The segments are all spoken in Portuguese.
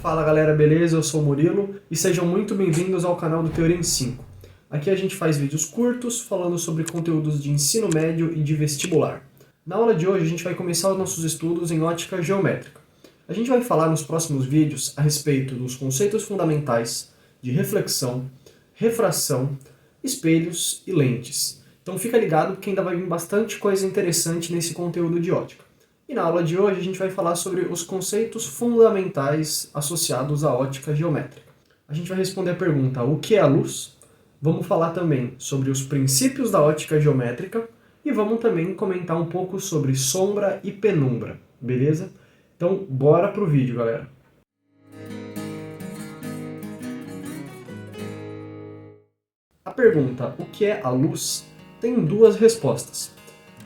Fala galera, beleza? Eu sou o Murilo e sejam muito bem-vindos ao canal do Teoria em 5. Aqui a gente faz vídeos curtos falando sobre conteúdos de ensino médio e de vestibular. Na aula de hoje a gente vai começar os nossos estudos em ótica geométrica. A gente vai falar nos próximos vídeos a respeito dos conceitos fundamentais de reflexão, refração, espelhos e lentes. Então fica ligado que ainda vai vir bastante coisa interessante nesse conteúdo de ótica. E na aula de hoje a gente vai falar sobre os conceitos fundamentais associados à ótica geométrica. A gente vai responder a pergunta: o que é a luz? Vamos falar também sobre os princípios da ótica geométrica e vamos também comentar um pouco sobre sombra e penumbra, beleza? Então bora pro vídeo, galera! A pergunta: o que é a luz? Tem duas respostas.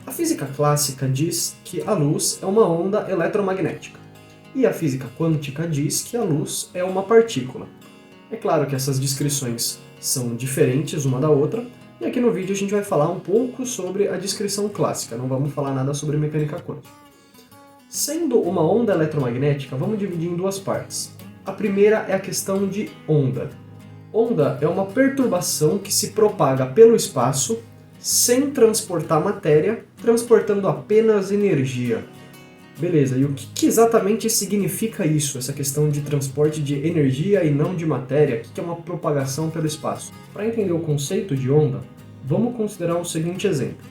A física clássica diz que a luz é uma onda eletromagnética, e a física quântica diz que a luz é uma partícula. É claro que essas descrições são diferentes uma da outra, e aqui no vídeo a gente vai falar um pouco sobre a descrição clássica, não vamos falar nada sobre mecânica quântica. Sendo uma onda eletromagnética, vamos dividir em duas partes. A primeira é a questão de onda. Onda é uma perturbação que se propaga pelo espaço sem transportar matéria, transportando apenas energia. Beleza, e o que exatamente significa isso, essa questão de transporte de energia e não de matéria? O que é uma propagação pelo espaço? Para entender o conceito de onda, vamos considerar o seguinte exemplo.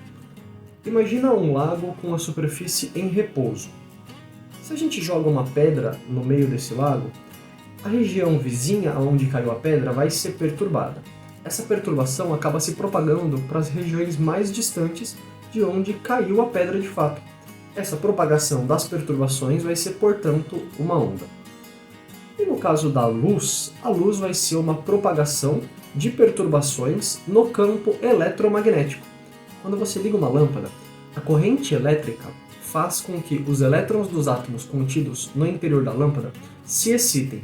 Imagina um lago com a superfície em repouso. Se a gente joga uma pedra no meio desse lago, a região vizinha aonde caiu a pedra vai ser perturbada. Essa perturbação acaba se propagando para as regiões mais distantes de onde caiu a pedra de fato. Essa propagação das perturbações vai ser, portanto, uma onda. E no caso da luz, a luz vai ser uma propagação de perturbações no campo eletromagnético. Quando você liga uma lâmpada, a corrente elétrica faz com que os elétrons dos átomos contidos no interior da lâmpada se excitem.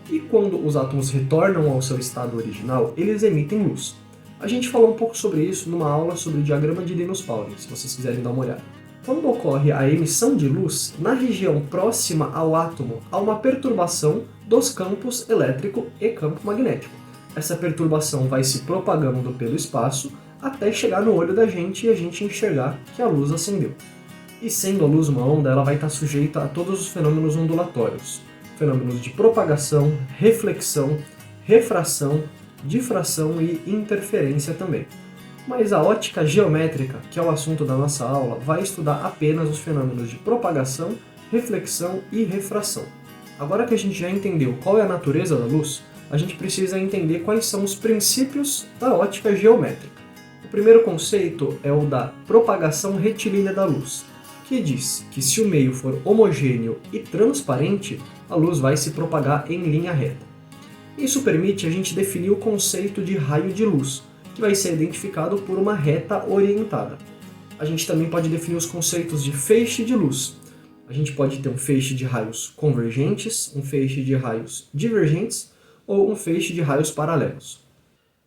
E quando os átomos retornam ao seu estado original, eles emitem luz. A gente falou um pouco sobre isso numa aula sobre o diagrama de Linus-Pauling, se vocês quiserem dar uma olhada. Quando ocorre a emissão de luz, na região próxima ao átomo há uma perturbação dos campos elétrico e campo magnético. Essa perturbação vai se propagando pelo espaço até chegar no olho da gente e a gente enxergar que a luz acendeu. E sendo a luz uma onda, ela vai estar sujeita a todos os fenômenos ondulatórios. Fenômenos de propagação, reflexão, refração, difração e interferência também. Mas a ótica geométrica, que é o assunto da nossa aula, vai estudar apenas os fenômenos de propagação, reflexão e refração. Agora que a gente já entendeu qual é a natureza da luz, a gente precisa entender quais são os princípios da ótica geométrica. O primeiro conceito é o da propagação retilínea da luz, que diz que se o meio for homogêneo e transparente, a luz vai se propagar em linha reta. Isso permite a gente definir o conceito de raio de luz, que vai ser identificado por uma reta orientada. A gente também pode definir os conceitos de feixe de luz. A gente pode ter um feixe de raios convergentes, um feixe de raios divergentes ou um feixe de raios paralelos.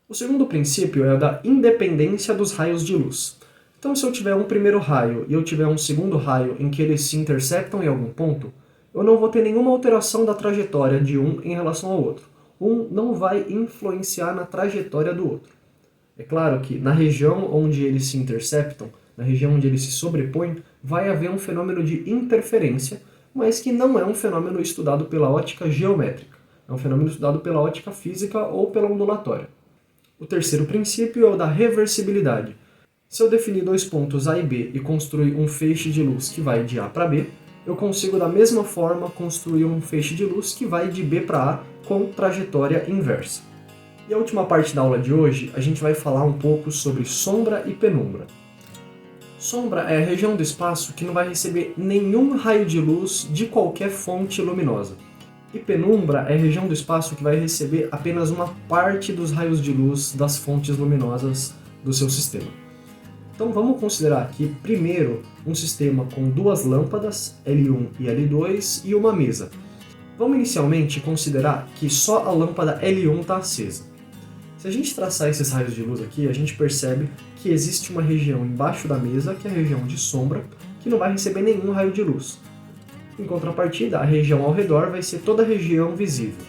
O segundo princípio é o da independência dos raios de luz. Então, se eu tiver um primeiro raio e eu tiver um segundo raio em que eles se interceptam em algum ponto, eu não vou ter nenhuma alteração da trajetória de um em relação ao outro. Um não vai influenciar na trajetória do outro. É claro que na região onde eles se interceptam, na região onde eles se sobrepõem, vai haver um fenômeno de interferência, mas que não é um fenômeno estudado pela ótica geométrica. É um fenômeno estudado pela ótica física ou pela ondulatória. O terceiro princípio é o da reversibilidade. Se eu definir dois pontos A e B e construir um feixe de luz que vai de A para B, eu consigo da mesma forma construir um feixe de luz que vai de B para A com trajetória inversa. E a última parte da aula de hoje, a gente vai falar um pouco sobre sombra e penumbra. Sombra é a região do espaço que não vai receber nenhum raio de luz de qualquer fonte luminosa. E penumbra é a região do espaço que vai receber apenas uma parte dos raios de luz das fontes luminosas do seu sistema. Então vamos considerar aqui, primeiro, um sistema com duas lâmpadas, L1 e L2, e uma mesa. Vamos inicialmente considerar que só a lâmpada L1 está acesa. Se a gente traçar esses raios de luz aqui, a gente percebe que existe uma região embaixo da mesa, que é a região de sombra, que não vai receber nenhum raio de luz. Em contrapartida, a região ao redor vai ser toda a região visível.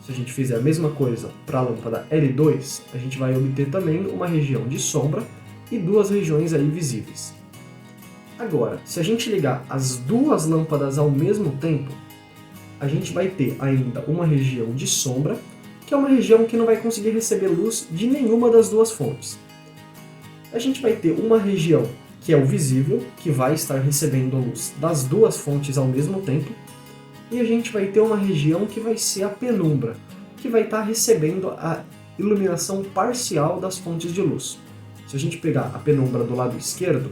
Se a gente fizer a mesma coisa para a lâmpada L2, a gente vai obter também uma região de sombra e duas regiões aí visíveis. Agora, se a gente ligar as duas lâmpadas ao mesmo tempo, a gente vai ter ainda uma região de sombra, que é uma região que não vai conseguir receber luz de nenhuma das duas fontes. A gente vai ter uma região que é o visível, que vai estar recebendo a luz das duas fontes ao mesmo tempo, e a gente vai ter uma região que vai ser a penumbra, que vai estar recebendo a iluminação parcial das fontes de luz. Se a gente pegar a penumbra do lado esquerdo,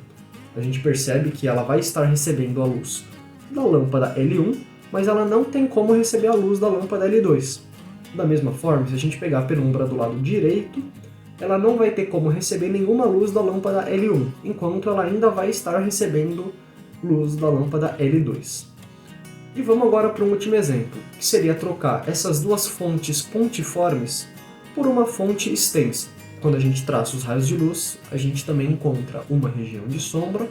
a gente percebe que ela vai estar recebendo a luz da lâmpada L1, mas ela não tem como receber a luz da lâmpada L2. Da mesma forma, se a gente pegar a penumbra do lado direito, ela não vai ter como receber nenhuma luz da lâmpada L1, enquanto ela ainda vai estar recebendo luz da lâmpada L2. E vamos agora para um último exemplo, que seria trocar essas duas fontes pontiformes por uma fonte extensa. Quando a gente traça os raios de luz, a gente também encontra uma região de sombra,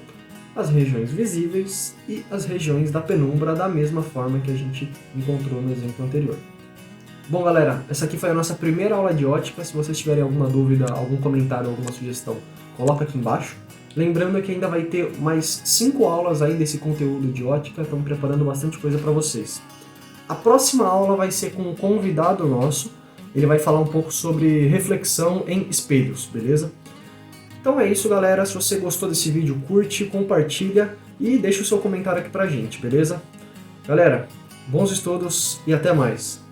as regiões visíveis e as regiões da penumbra da mesma forma que a gente encontrou no exemplo anterior. Bom, galera, essa aqui foi a nossa primeira aula de ótica. Se vocês tiverem alguma dúvida, algum comentário, alguma sugestão, coloca aqui embaixo. Lembrando que ainda vai ter mais 5 aulas aí desse conteúdo de ótica, estamos preparando bastante coisa para vocês. A próxima aula vai ser com um convidado nosso, ele vai falar um pouco sobre reflexão em espelhos, beleza? Então é isso, galera. Se você gostou desse vídeo, curte, compartilha e deixa o seu comentário aqui pra gente, beleza? Galera, bons estudos e até mais!